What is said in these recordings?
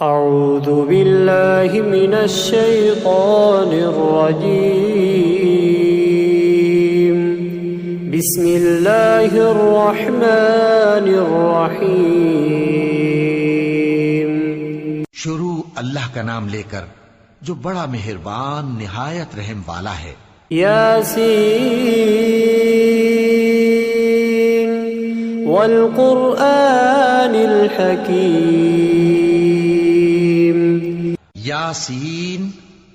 اعوذ باللہ من الشیطان الرجیم بسم اللہ الرحمن الرحیم۔ شروع اللہ کا نام لے کر جو بڑا مہربان نہایت رحم والا ہے۔ یاسین والقرآن الحکیم۔ یاسین،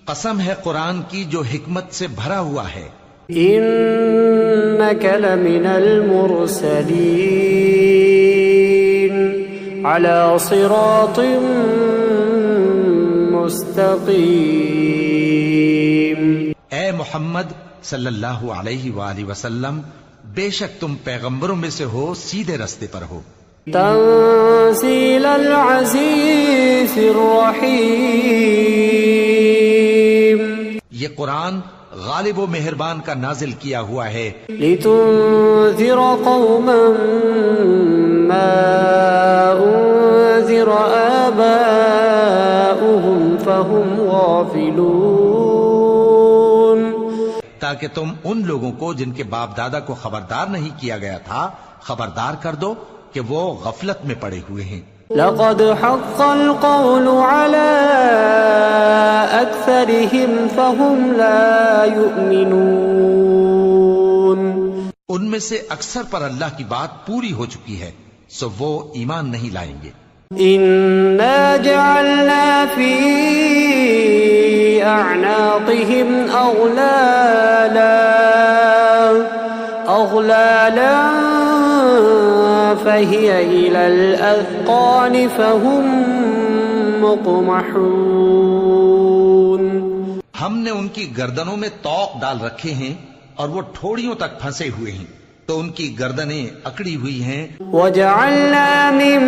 قسم ہے قرآن کی جو حکمت سے بھرا ہوا ہے۔ انک لمن المرسلین علی صراط مستقیم۔ اے محمد صلی اللہ علیہ وآلہ وسلم، بے شک تم پیغمبروں میں سے ہو، سیدھے رستے پر ہو۔ تنزیل العزیز الرحیم۔ یہ قرآن غالب و مہربان کا نازل کیا ہوا ہے۔ لتنذر قوما ما انذر آباؤهم فهم غافلون۔ تاکہ تم ان لوگوں کو جن کے باپ دادا کو خبردار نہیں کیا گیا تھا خبردار کر دو کہ وہ غفلت میں پڑے ہوئے ہیں۔ لقد حق القول على أكثرهم فهم لا يؤمنون۔ ان میں سے اکثر پر اللہ کی بات پوری ہو چکی ہے، سو وہ ایمان نہیں لائیں گے۔ إنا جعلنا في أعناقهم أغلالا فهي إلى الأذقان فهم مقمحون۔ ہم نے ان کی گردنوں میں طوق ڈال رکھے ہیں اور وہ ٹھوڑیوں تک پھنسے ہوئے ہیں، تو ان کی گردنیں اکڑی ہوئی ہیں۔ وجعلنا من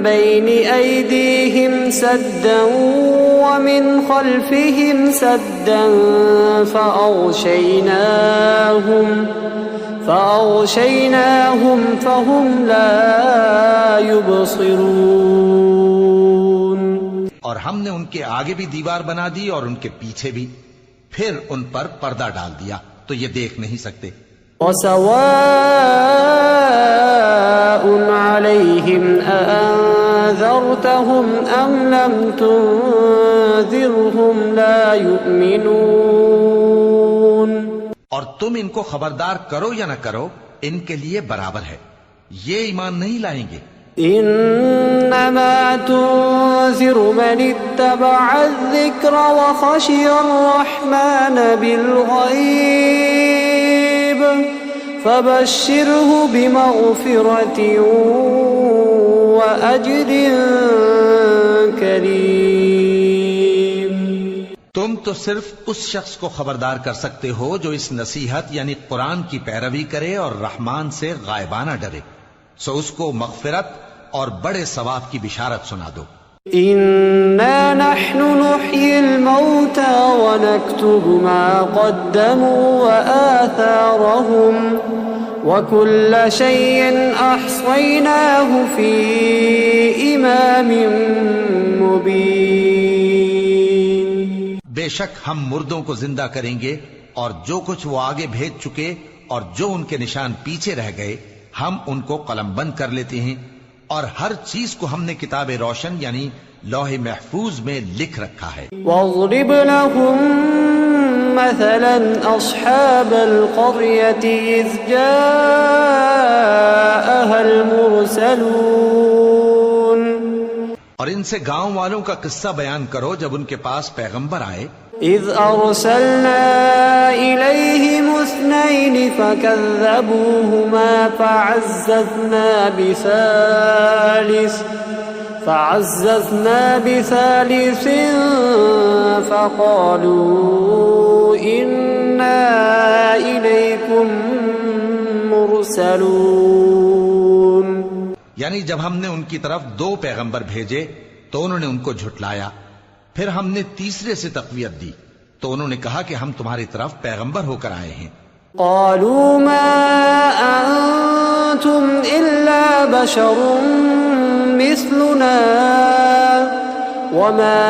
بين أيديهم سدا ومن خلفهم سدا فأغشيناهم فهم لا يبصرون۔ اور ہم نے ان کے آگے بھی دیوار بنا دی اور ان کے پیچھے بھی، پھر ان پر پردہ ڈال دیا تو یہ دیکھ نہیں سکتے۔ وسواء عليهم أأنذرتهم أم لم تنذرهم لا يؤمنون۔ اور تم ان کو خبردار کرو یا نہ کرو، ان کے لیے برابر ہے، یہ ایمان نہیں لائیں گے۔ انما تنذر من اتبع الذکر وخشی الرحمن بالغیب فبشره بمغفرة وأجر کریم۔ تم تو صرف اس شخص کو خبردار کر سکتے ہو جو اس نصیحت یعنی قرآن کی پیروی کرے اور رحمان سے غائبانہ ڈرے، سو اس کو مغفرت اور بڑے ثواب کی بشارت سنا دو۔ انا نحن نحيي الموتى ونكتب ما قدموا وآثارهم وكل شيء احصيناه في امام مبين۔ بے شک ہم مردوں کو زندہ کریں گے اور جو کچھ وہ آگے بھیج چکے اور جو ان کے نشان پیچھے رہ گئے ہم ان کو قلم بند کر لیتے ہیں، اور ہر چیز کو ہم نے کتاب روشن یعنی لوح محفوظ میں لکھ رکھا ہے۔ وَاضْرِبْ لَهُمْ مَثَلًا أَصْحَابَ الْقَرْيَةِ إِذْ جَاءَهَا الْمُرْسَلُونَ۔ اور ان سے گاؤں والوں کا قصہ بیان کرو جب ان کے پاس پیغمبر آئے۔ إِذْ أَرْسَلْنَا إِلَيْهِمُ اثْنَيْنِ فَكَذَّبُوهُمَا فَعَزَّزْنَا بِثَالِثٍ فَقَالُوا إِنَّا إِلَيْكُمْ مُرْسَلُونَ۔ یعنی جب ہم نے ان کی طرف 2 پیغمبر بھیجے تو انہوں نے ان کو جھٹلایا، پھر ہم نے تیسرے سے تقویت دی تو انہوں نے کہا کہ ہم تمہاری طرف پیغمبر ہو کر آئے ہیں۔ قالوا ما أنتم إلا بشر مثلنا وما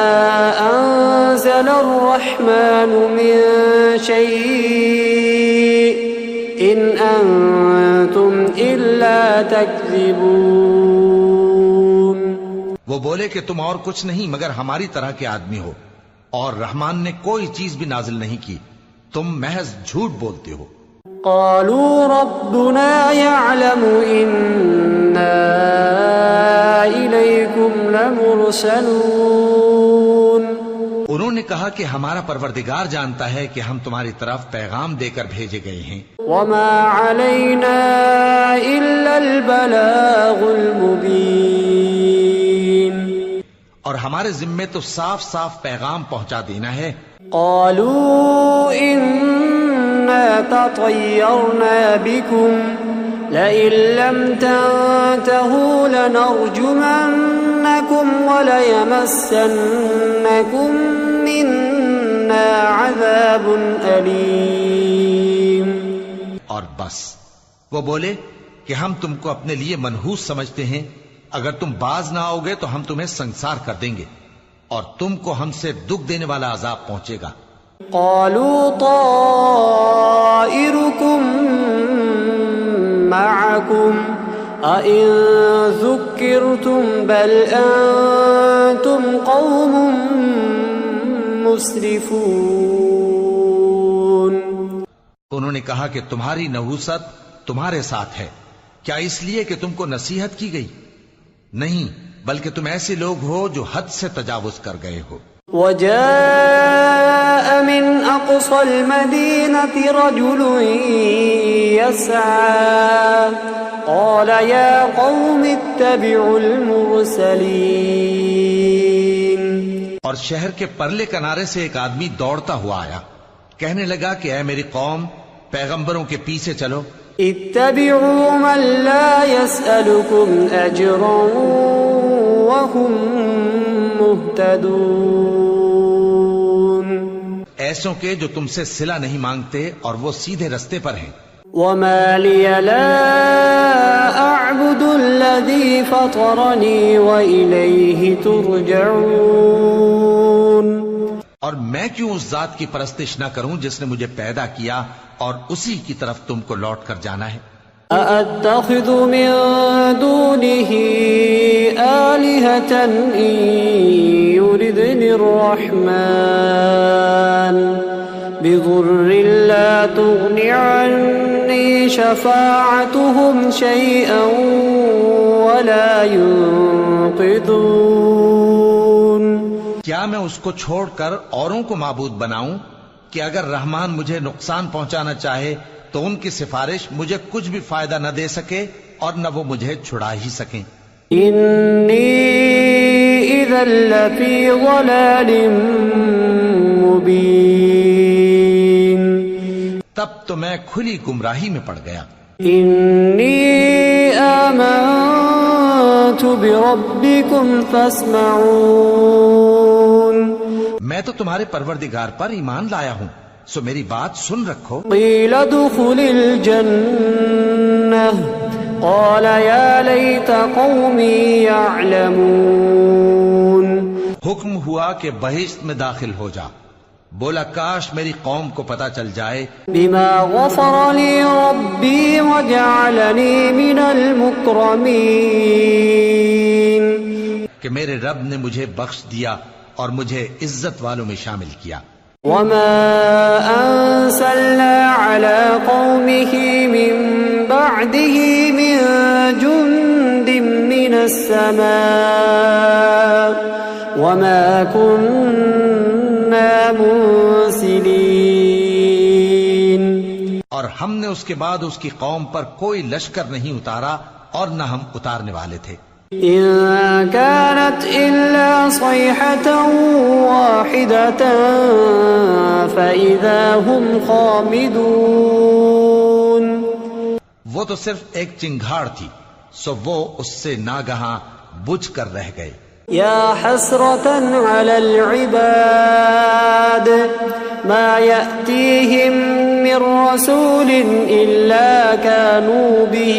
أنزل الرحمن من شيء إن أنتم إلا تكذبون. وہ بولے کہ تم اور کچھ نہیں مگر ہماری طرح کے آدمی ہو، اور رحمان نے کوئی چیز بھی نازل نہیں کی، تم محض جھوٹ بولتے ہو. قالوا ربنا يعلم إنا إليكم لمرسلون. انہوں نے کہا کہ ہمارا پروردگار جانتا ہے کہ ہم تمہاری طرف پیغام دے کر بھیجے گئے ہیں. وما علينا إلا البلاغ المبين. اور ہمارے ذمے تو صاف صاف پیغام پہنچا دینا ہے. قالوا إنا تطيرنا بكم لئن لم تنتهوا لنرجمنكم وليمسنكم منا عذاب أليم. اور بس وہ بولے کہ ہم تم کو اپنے لیے منحوس سمجھتے ہیں، اگر تم باز نہ آؤ گے تو ہم تمہیں سنسار کر دیں گے اور تم کو ہم سے دکھ دینے والا عذاب پہنچے گا. قالوا طائركم معكم أئن ذكرتم بل أنتم قوم مسرفون. انہوں نے کہا کہ تمہاری نحوست تمہارے ساتھ ہے، کیا اس لیے کہ تم کو نصیحت کی گئی؟ نہیں، بلکہ تم ایسے لوگ ہو جو حد سے تجاوز کر گئے ہو. وجاء من أقصى المدينة رجل يسعى قال يا قوم اتبعوا المرسلين. اور شہر کے پرلے کنارے سے ایک آدمی دوڑتا ہوا آیا، کہنے لگا کہ اے میری قوم، پیغمبروں کے پیچھے چلو. اتبعوا من لا يسألكم أجرا وهم مهتدون. ایسوں کے جو تم سے صلہ نہیں مانگتے اور وہ سیدھے رستے پر ہیں. وما لي لا أعبد الذي فطرني وإليه ترجعون. اور میں کیوں اس ذات کی پرستش نہ کروں جس نے مجھے پیدا کیا اور اسی کی طرف تم کو لوٹ کر جانا ہے. أأتخذ من دونه آلهة إن يردني الرحمن بضر لا تغن عني شفاعتهم شيئا ولا ينقذون. کیا میں اس کو چھوڑ کر اوروں کو معبود بناؤں کہ اگر رحمان مجھے نقصان پہنچانا چاہے تو ان کی سفارش مجھے کچھ بھی فائدہ نہ دے سکے اور نہ وہ مجھے چھڑا ہی سکیں. إني إذا لفي ضلال مبين. تب تو میں کھلی گمراہی میں پڑ گیا. إني آمنت بربكم فاسمعون. میں تو تمہارے پروردگار پر ایمان لایا ہوں، سو میری بات سن رکھو. قيل ادخل الجنة قال يا ليت قومي يعلمون. حکم ہوا کہ بہشت میں داخل ہو جا. بولا کاش میری قوم کو پتا چل جائے بما غفر لي ربي وجعلني من المكرمين. کہ میرے رب نے مجھے بخش دیا اور مجھے عزت والوں میں شامل کیا. وما أنزلنا على قومه من بعده من جند من السماء وما كنا منزلين. اور ہم نے اس کے بعد اس کی قوم پر کوئی لشکر نہیں اتارا اور نہ ہم اتارنے والے تھے. إن كانت إلا صيحة واحدة فإذا هم خامدون. وہ تو صرف ایک چنگھاڑ تھی، سو وہ اس سے ناگہاں بجھ کر رہ گئے. يا حسرة على العباد ما يأتيهم من رسول إلا كانوا به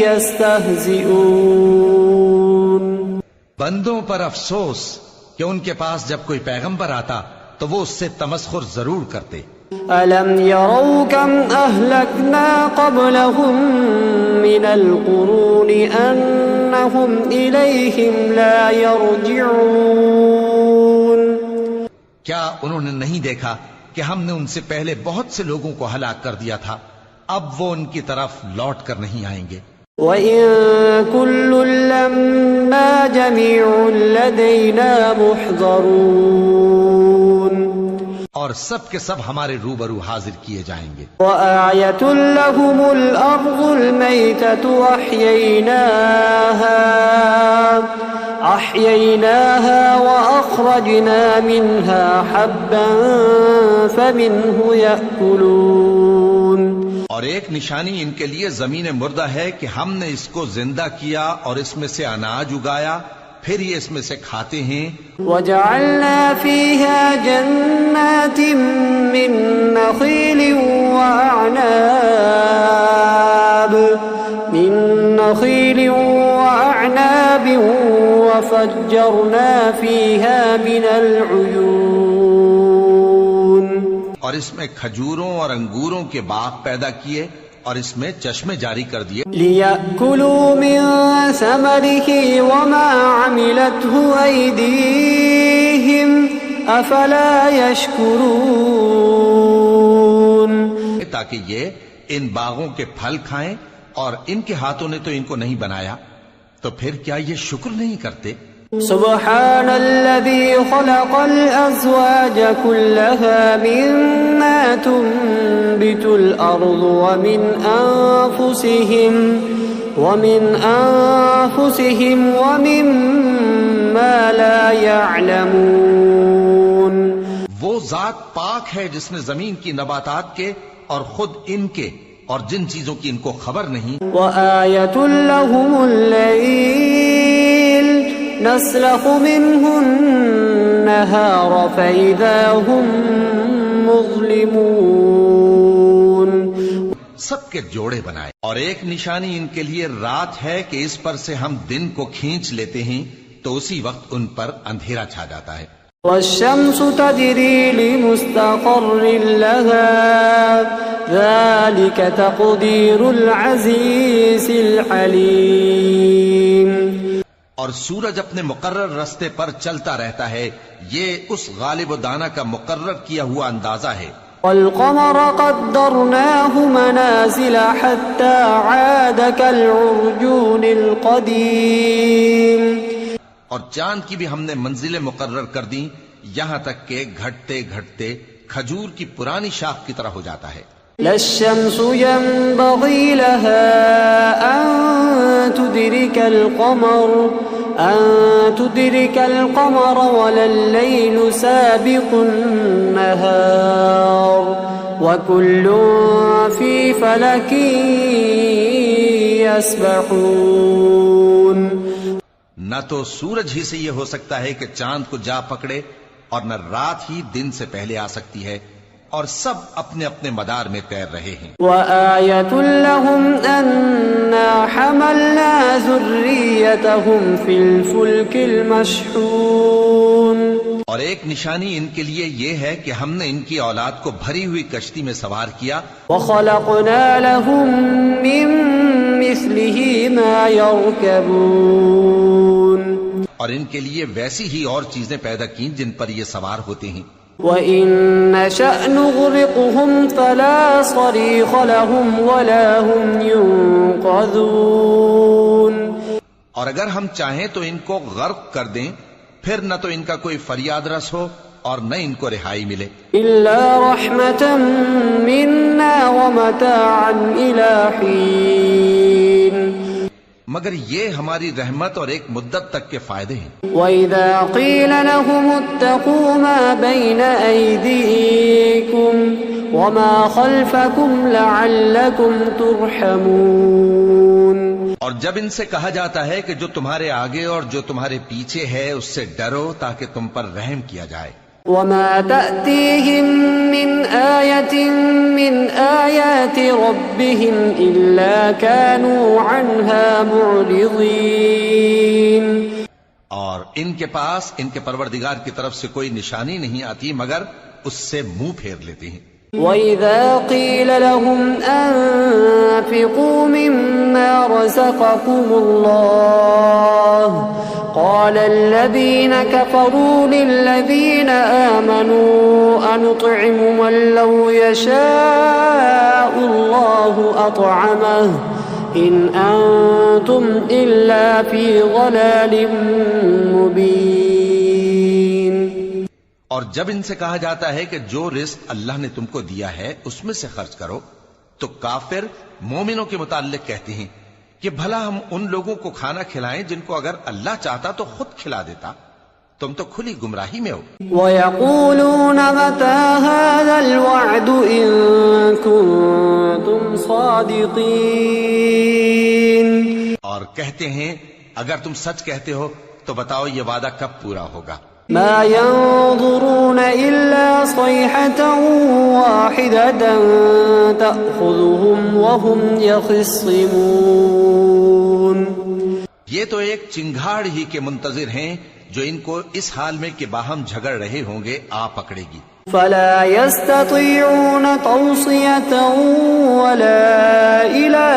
يستهزئون. بندوں پر افسوس کہ ان کے پاس جب کوئی پیغمبر آتا تو وہ اس سے تمسخر ضرور کرتے. أَلَمْ يَرَوْا كَمْ أَهْلَكْنَا قَبْلَهُمْ مِنَ الْقُرُونِ أَنَّهُمْ إِلَيْهِمْ لَا يَرْجِعُونَ. کیا انہوں نے نہیں دیکھا کہ ہم نے ان سے پہلے بہت سے لوگوں کو ہلاک کر دیا تھا، اب وہ ان کی طرف لوٹ کر نہیں آئیں گے. وَإِن كُلٌّ لَّمَّا جَمِيعٌ لَّدَيْنَا مُحْضَرُونَ. اور سب کے سب ہمارے روبرو حاضر کیے جائیں گے. وَآيَةٌ لَّهُمُ الْأَرْضُ الْمَيْتَةُ أَحْيَيْنَاهَا وَأَخْرَجْنَا مِنْهَا حَبًّا فَمِنْهُ يَأْكُلُونَ. اور ایک نشانی ان کے لیے زمین مردہ ہے کہ ہم نے اس کو زندہ کیا اور اس میں سے اناج اگایا، پھر یہ اس میں سے کھاتے ہیں. وَجَعَلْنَا فِيهَا جَنَّاتٍ مِّن نَّخِيلٍ وَأَعْنَابٍ وَفَجَّرْنَا فِيهَا مِنَ الْعُيُونِ. اور اس میں کھجوروں اور انگوروں کے باغ پیدا کیے اور اس میں چشمے جاری کر دیے. لِيَأْكُلُوا مِن ثَمَرِهِ وَمَا عَمِلَتْهُ أَيْدِيهِمْ أَفَلَا يَشْكُرُونَ. تاکہ یہ ان باغوں کے پھل کھائیں، اور ان کے ہاتھوں نے تو ان کو نہیں بنایا، تو پھر کیا یہ شکر نہیں کرتے؟ سبحان الذي خلق الأزواج كلها مما تنبت الأرض ومن أنفسهم ومما لا يعلمون. وہ ذات پاک ہے جس نے زمین کی نباتات کے اور خود ان کے اور جن چیزوں کی ان کو خبر نہیں. وآية لهم الليل نسلخ منه النهار فإذا هم مظلمون. سب کے جوڑے بنائے، اور ایک نشانی ان کے لیے رات ہے کہ اس پر سے ہم دن کو کھینچ لیتے ہیں تو اسی وقت ان پر اندھیرا چھا جاتا ہے. والشمس تجري لمستقر لها ذلك تقدير العزيز العليم. اور سورج اپنے مقرر رستے پر چلتا رہتا ہے، یہ اس غالب و دانا کا مقرر کیا ہوا اندازہ ہے. والقمر قدرناه منازل حتى عاد كالعرجون القديم. اور چاند کی بھی ہم نے منزلیں مقرر کر دیں، یہاں تک کہ گھٹتے گھٹتے کھجور کی پرانی شاخ کی طرح ہو جاتا ہے. لا الشمس ينبغي لها أن تدرك القمر ولا الليل سابق النهار وكل في فلك يسبحون. نہ تو سورج ہی سے یہ ہو سکتا ہے کہ چاند کو جا پکڑے، اور نہ رات ہی دن سے پہلے آ سکتی ہے، اور سب اپنے اپنے مدار میں تیر رہے ہیں. وآية لهم أنا حملنا ذريتهم في الفلك المشحون. اور ایک نشانی ان کے لیے یہ ہے کہ ہم نے ان کی اولاد کو بھری ہوئی کشتی میں سوار کیا. وخلقنا لهم من مثله ما يركبون. اور ان کے لیے ویسی ہی اور چیزیں پیدا کی جن پر یہ سوار ہوتے ہیں. وَإِن نَّشَأْ نُغْرِقْهُمْ فَلَا صَرِيخَ لَهُمْ وَلَا هُمْ يُنقَذُونَ. اور اگر ہم چاہیں تو ان کو غرق کر دیں، پھر نہ تو ان کا کوئی فریاد رس ہو اور نہ ان کو رہائی ملے. إِلَّا رَحْمَةً مِنَّا وَمَتَاعًا إِلَى حِينٍ. مگر یہ ہماری رحمت اور ایک مدت تک کے فائدے ہیں. وَإِذَا قِيلَ لَهُمُ اتَّقُوا مَا بَيْنَ أَيْدِيكُمْ وَمَا خَلْفَكُمْ لَعَلَّكُمْ تُرْحَمُونَ. اور جب ان سے کہا جاتا ہے کہ جو تمہارے آگے اور جو تمہارے پیچھے ہے اس سے ڈرو تاکہ تم پر رحم کیا جائے. وَمَا تَأْتِيهِم مِّنْ آيَةٍ مِّنْ آيَاتِ رَبِّهِمْ إِلَّا كَانُوا عَنْهَا مُعْرِضِينَ. اور ان کے پاس ان کے پروردگار کی طرف سے کوئی نشانی نہیں آتی مگر اس سے منہ پھیر لیتے ہیں۔ وَإِذَا قِيلَ لَهُمْ أَنفِقُوا مِمَّا رَزَقَكُمُ اللَّهُ قَالَ الَّذِينَ كَفَرُوا لِلَّذِينَ آمَنُوا أَنُطْعِمُ مَن لَّوْ يَشَاءُ اللَّهُ أَطْعَمَهُ إِنْ أَنتُمْ إِلَّا فِي ضَلَالٍ مُّبِينٍ۔ اور جب ان سے کہا جاتا ہے کہ جو رزق اللہ نے تم کو دیا ہے اس میں سے خرچ کرو، تو کافر مومنوں کے متعلق کہتے ہیں کہ بھلا ہم ان لوگوں کو کھانا کھلائیں جن کو اگر اللہ چاہتا تو خود کھلا دیتا، تم تو کھلی گمراہی میں ہو۔ وَيَقُولُونَ مَتَى هَذَا الْوَعْدُ إِن كُنتُمْ صَادِقِينَ۔ اور کہتے ہیں اگر تم سچ کہتے ہو تو بتاؤ یہ وعدہ کب پورا ہوگا۔ ما ينظرون إلا صيحة واحدة تأخذهم وهم يخصمون۔ یہ تو ایک چنگھاڑ ہی کے منتظر ہیں جو ان کو اس حال میں کہ باہم جھگڑ رہے ہوں گے آ پکڑے گی۔ فلا يستطيعون توصية ولا إلى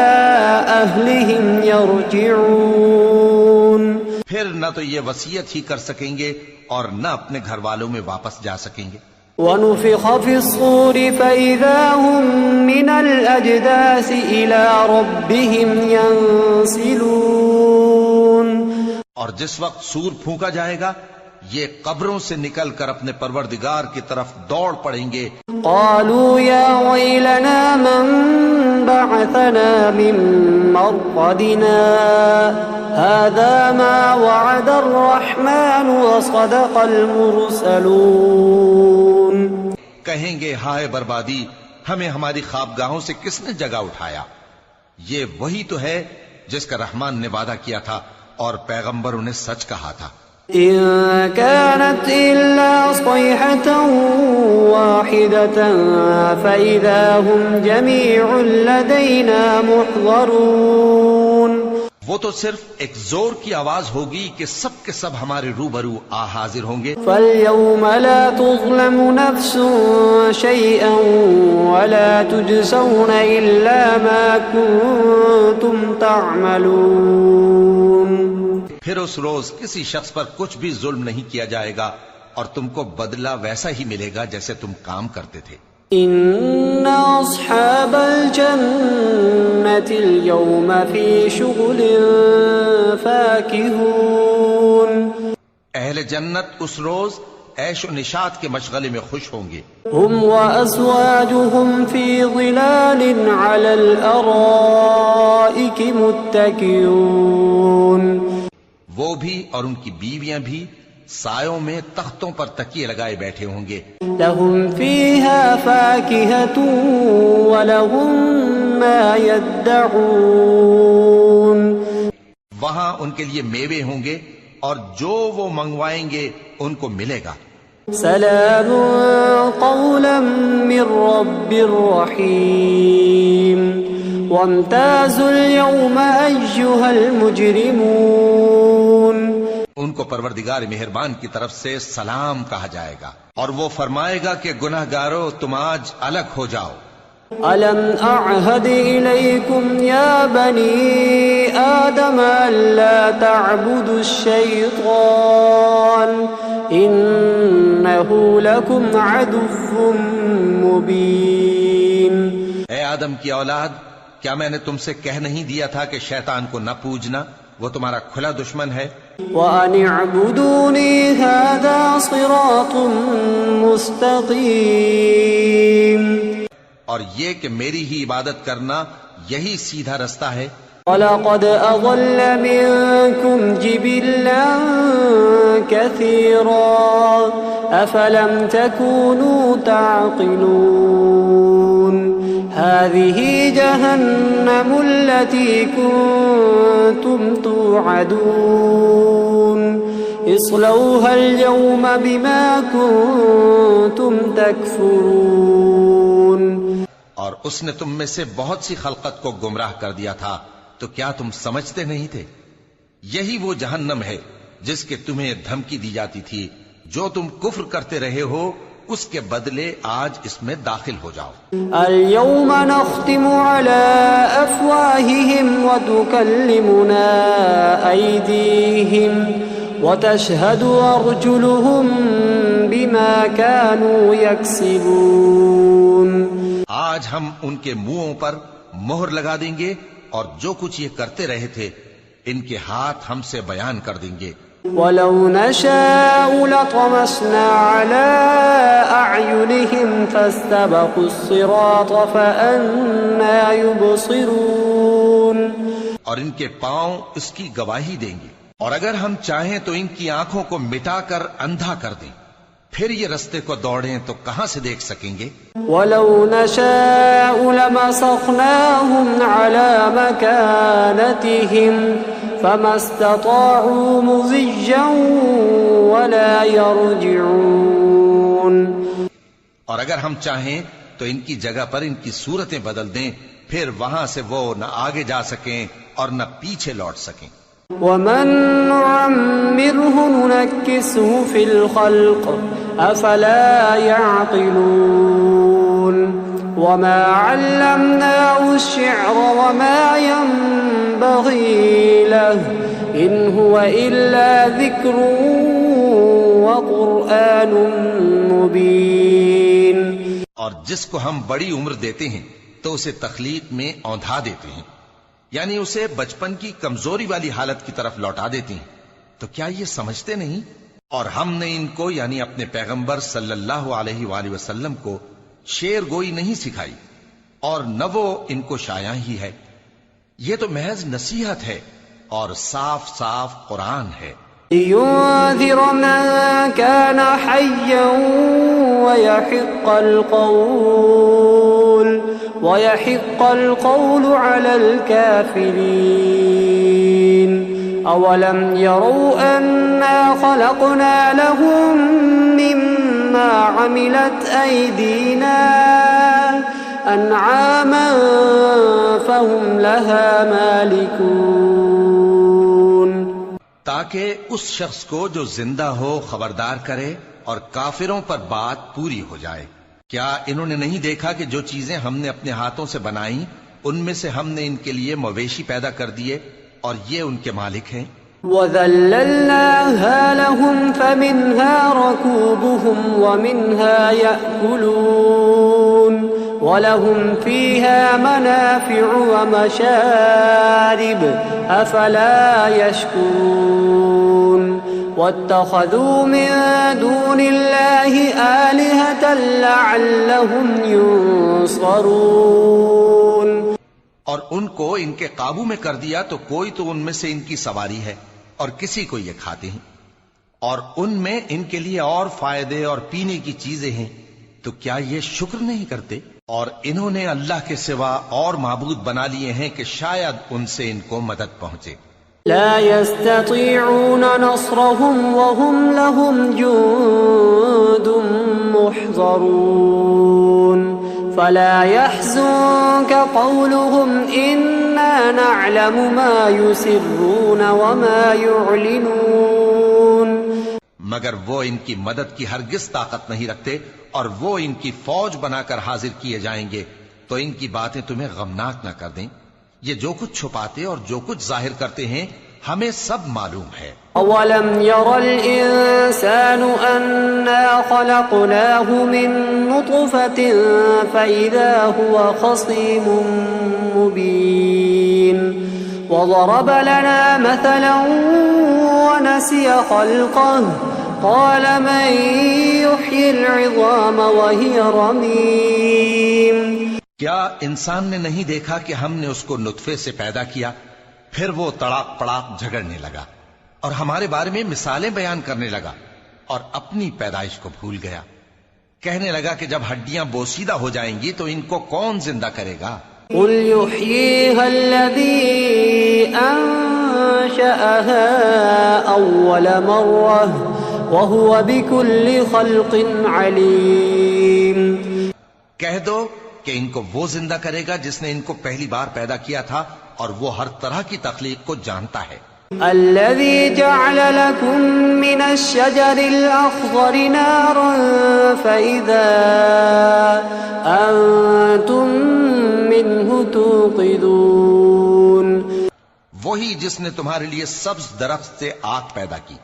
أهلهم يرجعون۔ پھر نہ تو یہ وصیت ہی کر سکیں گے اور نہ اپنے گھر والوں میں واپس جا سکیں گے۔ وَنُفِخَ فِي الصُّورِ فَإِذَا هُم مِّنَ الْأَجْدَاثِ إِلَى رَبِّهِمْ يَنسِلُونَ۔ اور جس وقت سور پھونکا جائے گا یہ قبروں سے نکل کر اپنے پروردگار کی طرف دوڑ پڑیں گے۔ قالوا يا ويلنا من بعثنا من مرقدنا هذا ما وعد الرحمن وصدق المرسلون۔ کہیں گے ہائے بربادی، ہمیں ہماری خوابگاہوں سے کس نے جگہ اٹھایا؟ یہ وہی تو ہے جس کا رحمان نے وعدہ کیا تھا اور پیغمبروں نے سچ کہا تھا۔ إن كانت إلا صيحة واحدة فإذا هم جميع لدينا محضرون۔ وہ تو صرف ایک زور کی آواز ہوگی کہ سب کے سب ہمارے روبرو آ حاضر ہوں گے۔ فاليوم لا تظلم نفس شيئا ولا تجزون إلا ما كنتم تعملون۔ پھر اس روز کسی شخص پر کچھ بھی ظلم نہیں کیا جائے گا اور تم کو بدلہ ویسا ہی ملے گا جیسے تم کام کرتے تھے۔ إن أصحاب الجنة اليوم في شغل فاكهون۔ اہل جنت اس روز عیش و نشاط کے مشغلے میں خوش ہوں گے۔ هم وأزواجهم في ظلال على الأرائك متكئون۔ وہ بھی اور ان کی بیویاں بھی سایوں میں تختوں پر تکیے لگائے بیٹھے ہوں گے۔ لهم فيها فاكهة ولهم ما يدعون۔ وہاں ان کے لیے میوے ہوں گے اور جو وہ منگوائیں گے ان کو ملے گا۔ سلام قولا من رب رحیم وامتازوا اليوم أيها المجرمون۔ ان کو پروردگار مہربان کی طرف سے سلام کہا جائے گا اور وہ فرمائے گا کہ گناہ گارو تم آج الگ ہو جاؤ۔ ألم أعهد إليكم يا بني آدم ألا تعبدوا الشيطان إنه لكم عدو مبين۔ اے آدم کی اولاد، کیا میں نے تم سے کہہ نہیں دیا تھا کہ شیطان کو نہ پوجنا، وہ تمہارا کھلا دشمن ہے۔ وَأَنِ اعْبُدُونِي هَذَا صِرَاطٌ مُسْتَقِيمٌ۔ اور یہ کہ میری ہی عبادت کرنا یہی سیدھا رستہ ہے۔ وَلَقَدْ أَضَلَّ مِنكُمْ جِبِلًّا كَثِيرًا أَفَلَمْ تَكُونُوا تَعْقِلُونَ۔ هَذِهِ جَهَنَّمُ الَّتِي كُنتُمْ تُوعَدُونَ اصْلَوْهَا الْيَوْمَ بِمَا كُنتُمْ تَكْفُرُونَ۔ اور اس نے تم میں سے بہت سی خلقت کو گمراہ کر دیا تھا، تو کیا تم سمجھتے نہیں تھے؟ یہی وہ جہنم ہے جس کے تمہیں دھمکی دی جاتی تھی، جو تم کفر کرتے رہے ہو اس کے بدلے آج اس میں داخل ہو جاؤ۔ اليوم نختم على أفواههم وتكلمنا أيديهم وتشهد أرجلهم بما كانوا يكسبون۔ آج ہم ان کے منہوں پر مہر لگا دیں گے اور جو کچھ یہ کرتے رہے تھے ان کے ہاتھ ہم سے بیان کر دیں گے۔ وَلَوْ نَشَاءُ لَطَمَسْنَا عَلَىٰ أَعْيُنِهِمْ فَاسْتَبَقُوا الصِّرَاطَ فَأَنَّىٰ يُبْصِرُونَ۔ اور ان کے پاؤں اس کی گواہی دیں گے، اور اگر ہم چاہیں تو ان کی آنکھوں کو مٹا کر اندھا کر دیں، پھر یہ رستے کو دوڑیں تو کہاں سے دیکھ سکیں گے؟ وَلَوْ نَشَاءُ لَمَسَخْنَاهُمْ عَلَىٰ مَكَانَتِهِمْ فَمَا اسْتَطَاعُوا مُضِيًّا وَلَا يَرْجِعُونَ۔ اور اگر ہم چاہیں تو ان کی جگہ پر ان کی صورتیں بدل دیں، پھر وہاں سے وہ نہ آگے جا سکیں اور نہ پیچھے لوٹ سکیں۔ وَمَن نُّعَمِّرْهُ نُنَكِّسْهُ فِي الْخَلْقِ أَفَلَا يَعْقِلُونَ وَمَا عَلَّمْنَاهُ الشِّعْرَ وَمَا يَنبَغِي لَهُ إِنْ هُوَ إِلَّا ذِكْرٌ وَقُرْآنٌ مُبِينٌ۔ اور جس کو ہم بڑی عمر دیتے ہیں تو اسے تخلیق میں اوندھا دیتے ہیں، یعنی اسے بچپن کی کمزوری والی حالت کی طرف لوٹا دیتے ہیں، تو کیا یہ سمجھتے نہیں؟ اور ہم نے ان کو یعنی اپنے پیغمبر صلی اللہ علیہ وآلہ وسلم کو شعر گوئی نہیں سکھائی، اور نہ وہ ان کو شایع ہی ہے، یہ تو محض نصیحت ہے اور صاف صاف قرآن ہے۔ لِيُنذِرَ مَن كَانَ حَيًّا وَيَحِقَّ الْقَوْلُ عَلَى الْكَافِرِينَ أَوَلَمْ يَرَوْا أَنَّا خَلَقْنَا لَهُم مِّمَّا عَمِلَتْ أَيْدِينَا أَنْعَامًا فَهُمْ لَهَا مَالِكُونَ۔ تاکہ اس شخص کو جو زندہ ہو خبردار کرے اور کافروں پر بات پوری ہو جائے۔ کیا انہوں نے نہیں دیکھا کہ جو چیزیں ہم نے اپنے ہاتھوں سے بنائیں ان میں سے ہم نے ان کے لیے مویشی پیدا کر دیے اور یہ ان کے مالک ہیں؟ وَذَلَّلْنَاهَا لَهُمْ فَمِنْهَا رَكُوبُهُمْ وَمِنْهَا يَأْكُلُونَ وَلَهُمْ فِيهَا مَنَافِعُ وَمَشَارِبُ أَفَلَا يَشْكُرُونَ وَاتَّخَذُوا مِن دُونِ اللَّهِ آلِهَةً لَعَلَّهُمْ يُنصَرُونَ۔ اور ان کو ان کے قابو میں کر دیا تو کوئی تو ان میں سے ان کی سواری ہے اور کسی کو یہ کھاتے ہیں، اور ان میں ان کے لیے اور فائدے اور پینے کی چیزیں ہیں، تو کیا یہ شکر نہیں کرتے؟ اور انہوں نے اللہ کے سوا اور معبود بنا لیے ہیں کہ شاید ان سے ان کو مدد پہنچے۔ لا يستطيعون نصرهم وهم لهم جند محضرون فلا يحزنك قولهم إنا نعلم ما يسرون وما يعلنون۔ مگر وہ ان کی مدد کی ہرگز طاقت نہیں رکھتے، اور وہ ان کی فوج بنا کر حاضر کیے جائیں گے تو ان کی باتیں تمہیں غمناک نہ کر دیں۔ یہ جو کچھ چھپاتے اور جو کچھ ظاہر کرتے ہیں ہمیں سب معلوم ہے۔ أَوَلَمْ يَرَ الْإِنسَانُ أَنَّا خَلَقْنَاهُ مِن نُّطْفَةٍ فَإِذَا هُوَ خَصِيمٌ مُّبِينٌ وَضَرَبَ لَنَا مَثَلًا وَنَسِيَ خَلْقَهُ قَالَ مَن يُحْيِي الْعِظَامَ وَهِيَ رَمِيمٌ۔ کیا انسان نے نہیں دیکھا کہ ہم نے اس کو نطفے سے پیدا کیا، پھر وہ تڑاک پڑاک جھگڑنے لگا اور ہمارے بارے میں مثالیں بیان کرنے لگا اور اپنی پیدائش کو بھول گیا، کہنے لگا کہ جب ہڈیاں بوسیدہ ہو جائیں گی تو ان کو کون زندہ کرے گا؟ قُلْ يُحْيِيهَا الَّذِي أَنشَأَهَا أَوَّلَ مَرَّةٍ وَهُوَ بِكُلِّ خَلْقٍ عَلِيمٌ۔ کہہ دو کہ ان کو وہ زندہ کرے گا جس نے ان کو پہلی بار پیدا کیا تھا، اور وہ ہر طرح کی تخلیق کو جانتا ہے۔ الذي جعل لكم من الشجر الأخضر نارا فإذا أنتم منه توقدون. وہی جس نے تمہارے لیے سبز درخت سے آگ پیدا کی،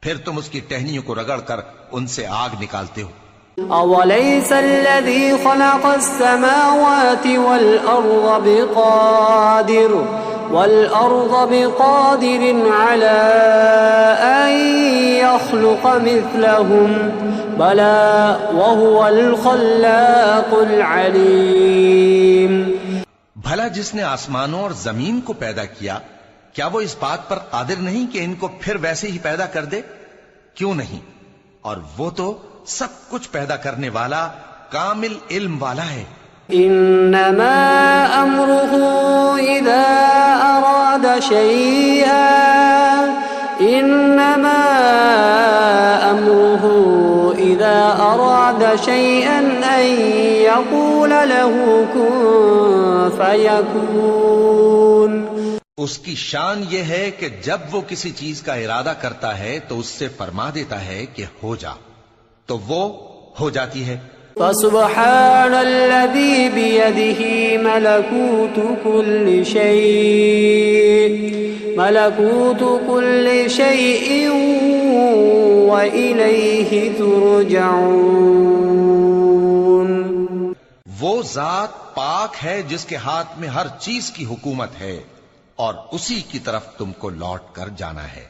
پھر تم اس کی ٹہنیوں کو رگڑ کر ان سے آگ نکالتے ہو. أوليس الذي خلق السماوات والأرض بقادر على أن يخلق مثلهم بلى وهو الخلاق العليم. بھلا جس نے آسمانوں اور زمین کو پیدا کیا، کیا وہ اس بات پر قادر نہیں کہ ان کو پھر ویسے ہی پیدا کر دے؟ کیوں نہیں، اور وہ تو سب کچھ پیدا کرنے والا کامل علم والا ہے. انما امره اذا اراد شيئا ان يقول له كن فيكون. اس کی شان یہ ہے کہ جب وہ کسی چیز کا ارادہ کرتا ہے تو اس سے فرما دیتا ہے کہ ہو جا، تو وہ ہو جاتی ہے. فسبحان الذي بيده ملكوت كل شيء وإليه ترجعون. وہ ذات پاک ہے جس کے ہاتھ میں ہر چیز کی حکومت ہے اور اسی کی طرف تم کو لوٹ کر جانا ہے.